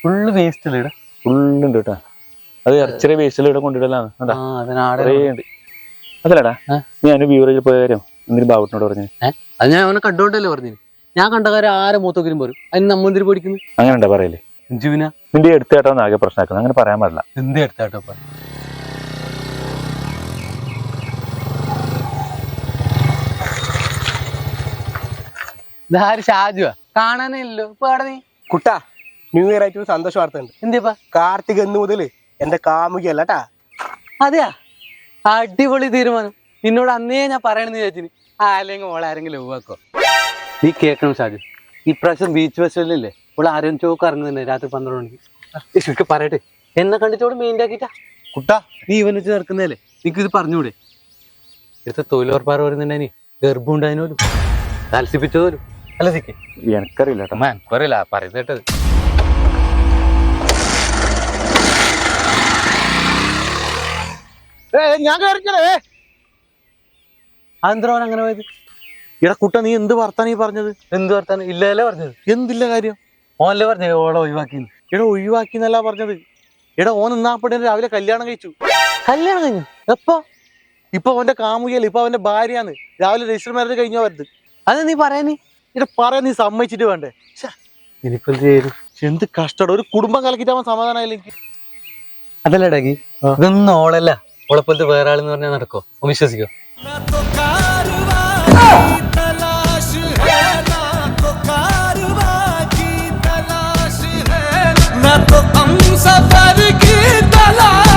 Full waste അല്ലേ ഇവിടെ? ഫുള്ളുണ്ട് കേട്ടാ. അത് ചെറിയ വേസ്റ്റിൽ ഇവിടെ കൊണ്ടിടലാണ്. അതല്ലടാ, ഞാൻ ബീവറേജിൽ പോയ കാര്യം എന്തിനും ബാബുട്ടിനോട് പറഞ്ഞു. അത് ഞാൻ അവനെ കണ്ടോണ്ടല്ലേ പറഞ്ഞു. ഞാൻ കണ്ട കാര്യം ആരെ മൂത്തോക്കിനും പോരും. അതിന് നമ്മന്തിരി പഠിക്കുന്നു. അങ്ങനെ ഉണ്ടാ പറയല്ലേ? നിന്റെ എടുത്തേട്ടാന്ന് ആകെ പ്രശ്നമാക്കുന്നത്. അങ്ങനെ പറയാൻ പാടില്ല. എന്ത് എടുത്താട്ടോ? ഇതാര് ഷാജുവാ? കാണാനേ ഇല്ലല്ലോ ഇപ്പൊ. അവിടെ നീ കുട്ടാ, ന്യൂ ഇയർ ആയിട്ട് ഒരു സന്തോഷ വാർത്ത ഉണ്ട്. എന്തിപ്പാ? കാർത്തിക് എന്ന് മുതല് എന്റെ കാമുകിയല്ല ട്ടാ. അതെയാ? അടിപൊളി തീരുമാനം. നിന്നോട് അന്നേ ഞാൻ പറയണെന്ന് വിചാരിച്ചിന്. അല്ലെങ്കിൽ ഓളെ ആരെങ്കിലും ഒഴിവാക്കോ? നീ കേൾക്കണം ഷാജു, ഇപ്രാവശ്യം ബീച്ച് ഫെസ്റ്റിവലില്ലേ ഓള് ആരും ചോക്ക് ഇറങ്ങുന്നുണ്ട് രാത്രി 12 മണിക്ക്. ശരിക്കും പറയട്ടെ, എന്നെ കണ്ടിട്ടോട് മെയിൻ ആക്കിട്ടാ. കുട്ടാ, നീ ഇവൻ വെച്ച് നടക്കുന്നതല്ലേ, നിനക്കിത് പറഞ്ഞൂടെ? ഇവിടുത്തെ തൊഴിലുറപ്പാറ് പറയുന്നുണ്ടായി ഗർഭം ഉണ്ടായതിനോലും താൽസിപ്പിച്ചതോലും അല്ല. സിക്ക് എനിക്കറിയില്ല പറയില്ല, പറയുന്നത് കേട്ടത്. ഞാൻ കേറിക്കണേ. അതെന്തോൻ അങ്ങനെ പോയത്? എടാ കുട്ട, നീ എന്ത് വർത്താനം ഈ പറഞ്ഞത്? എന്ത് വർത്താനം? ഇല്ലല്ലേ പറഞ്ഞത്? എന്തില്ല കാര്യം? ഓനല്ലേ പറഞ്ഞത് ഓളെ ഒഴിവാക്കി? എടാ ഒഴിവാക്കിന്നല്ല പറഞ്ഞത്. എടാ ഓൻ ഇന്നാപ്പടെ രാവിലെ കല്യാണം കഴിച്ചു. കല്യാണം കഴിഞ്ഞു? എപ്പോ? ഇപ്പൊ അവന്റെ കാമുകിയല്ല, ഇപ്പൊ അവന്റെ ഭാര്യയാണ്. രാവിലെ രജിസ്റ്റർ മാരേജ് കഴിഞ്ഞോ വരുന്നത്. അത് നീ പറയാ. ഇവിടെ പറയാൻ നീ സമ്മതിച്ചിട്ട് വേണ്ടേ? ഇനിയിപ്പോ എന്ത് കഷ്ടം. ഒരു കുടുംബം കലക്കിട്ടാവാൻ സമാധാനമായില്ല എനിക്ക്. അതല്ല ഡാഗി, ഇതൊന്നും ഓളല്ല. ഓളെപ്പോലത്തെ വേറെ ആളെന്ന് പറഞ്ഞാൽ നടക്കോ? വിശ്വസിക്കോ? मैं तो हम सफर की तलाश